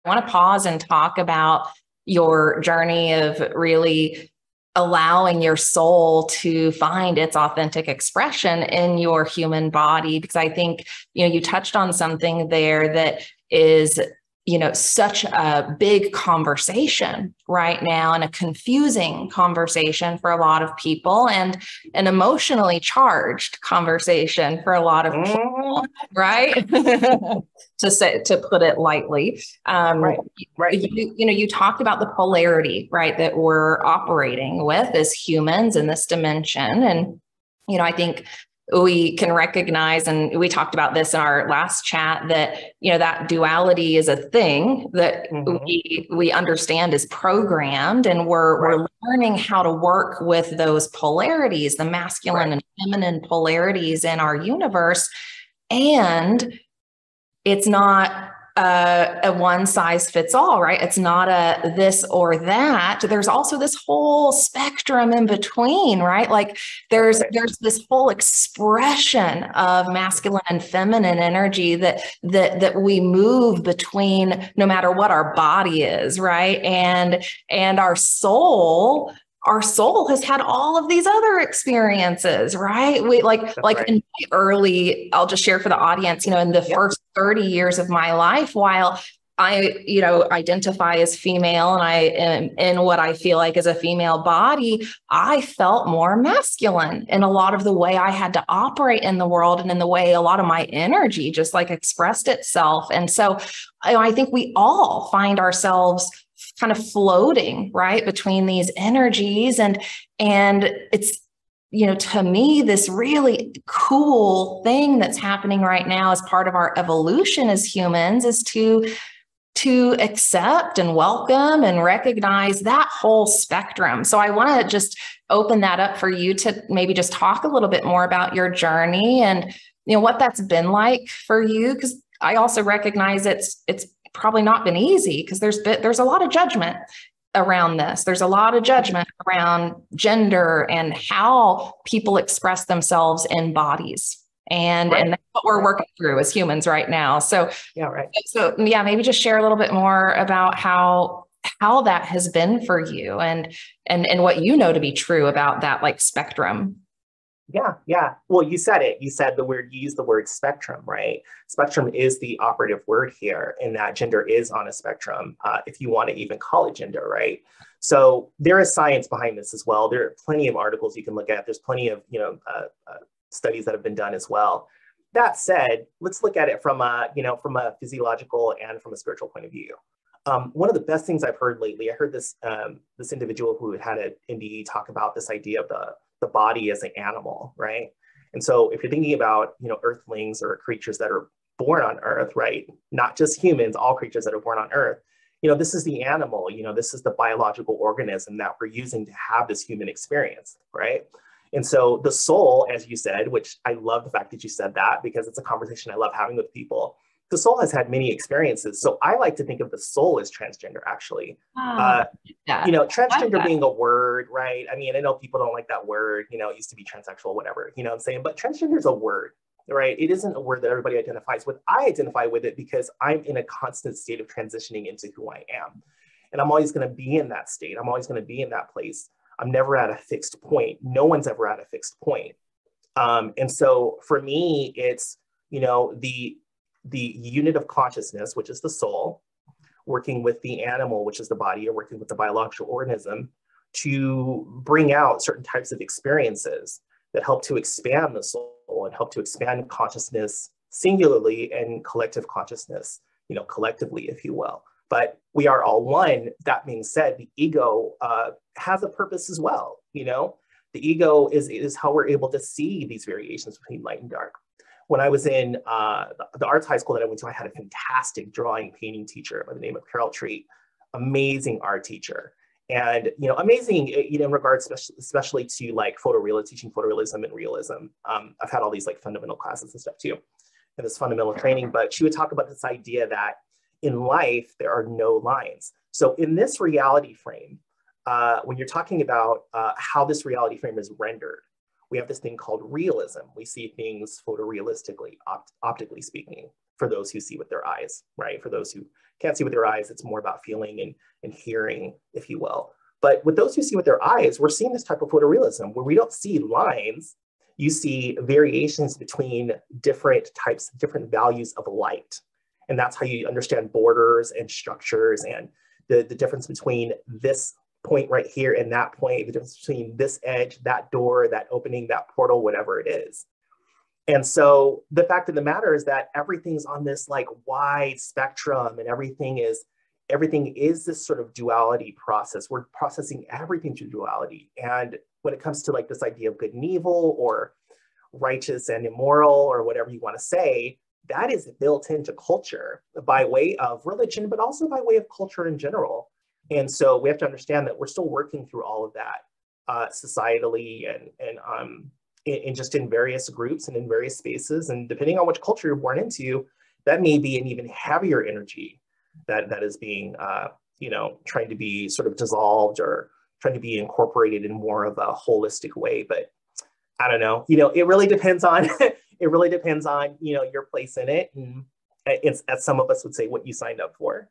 want to pause and talk about your journey of really allowing your soul to find its authentic expression in your human body, because I think, you touched on something there that is, such a big conversation right now, and a confusing conversation for a lot of people, and an emotionally charged conversation for a lot of people, right? to put it lightly. Right. You talked about the polarity, right, that we're operating with as humans in this dimension. And, I think we can recognize, and we talked about this in our last chat, that, that duality is a thing that we understand is programmed, and we're learning how to work with those polarities, the masculine and feminine polarities in our universe. And it's not a one size fits all, right? It's not a this or that. There's also this whole spectrum in between, right? Like there's this whole expression of masculine and feminine energy that we move between, no matter what our body is, right? And our soul has had all of these other experiences, right? In my early, I'll just share for the audience, in the first 30 years of my life, while I, identify as female and I am in what I feel like is a female body, I felt more masculine in a lot of the way I had to operate in the world, and in the way a lot of my energy just expressed itself. And so I think we all find ourselves kind of floating right between these energies. And it's, to me, this really cool thing that's happening right now as part of our evolution as humans is to accept and welcome and recognize that whole spectrum. So I want to just open that up for you to maybe just talk a little bit more about your journey and, what that's been like for you. Because I also recognize it's probably not been easy, because there's a lot of judgment around this. There's a lot of judgment around gender and how people express themselves in bodies. And that's what we're working through as humans right now. So maybe just share a little bit more about how that has been for you, and what to be true about that spectrum. Yeah. Well, you said it. You used the word spectrum, right? Spectrum is the operative word here, and that gender is on a spectrum, if you want to even call it gender, right? So there is science behind this as well. There are plenty of articles you can look at. There's plenty of, studies that have been done as well. That said, let's look at it from a physiological and from a spiritual point of view. One of the best things I've heard lately, I heard this individual who had an MBE talk about this idea of the body as an animal, right? And so if you're thinking about, earthlings or creatures that are born on Earth, right? Not just humans, all creatures that are born on Earth, this is the animal, this is the biological organism that we're using to have this human experience, right? And so the soul, as you said, which I love the fact that you said that, because it's a conversation I love having with people. The soul has had many experiences. So I like to think of the soul as transgender, actually. Transgender being a word, right? I mean, I know people don't like that word, it used to be transsexual, whatever, what I'm saying? But transgender is a word, right? It isn't a word that everybody identifies with. I identify with it because I'm in a constant state of transitioning into who I am. And I'm always going to be in that state. I'm always going to be in that place. I'm never at a fixed point. No one's ever at a fixed point. And so for me, it's, the unit of consciousness, which is the soul, working with the animal, which is the body, or working with the biological organism to bring out certain types of experiences that help to expand the soul and help to expand consciousness singularly and collective consciousness, collectively, if you will. But we are all one. That being said, the ego has a purpose as well. The ego is how we're able to see these variations between light and dark. When I was in the arts high school that I went to, I had a fantastic drawing painting teacher by the name of Carol Treat, amazing art teacher. And, amazing, in regards, especially to teaching photorealism and realism. I've had all these fundamental classes and stuff too, and this fundamental training, but she would talk about this idea that in life, there are no lines. So in this reality frame, when you're talking about how this reality frame is rendered, we have this thing called realism. We see things photorealistically, optically speaking. for those who see with their eyes, right? For those who can't see with their eyes, it's more about feeling and hearing, if you will. But with those who see with their eyes, we're seeing this type of photorealism where we don't see lines. You see variations between different types, different values of light. And that's how you understand borders and structures and the difference between this point right here and that point, the difference between this edge, that door, that opening, that portal, whatever it is. And so the fact of the matter is that everything's on this like wide spectrum, and everything is this sort of duality process. We're processing everything through duality. And when it comes to like this idea of good and evil, or righteous and immoral, or whatever you want to say, that is built into culture by way of religion, but also by way of culture in general. And so we have to understand that we're still working through all of that societally and just in various groups and in various spaces. And depending on which culture you're born into, that may be an even heavier energy that is being, trying to be sort of dissolved or trying to be incorporated in more of a holistic way. But I don't know, it really depends on, your place in it. And it's, as some of us would say, what you signed up for.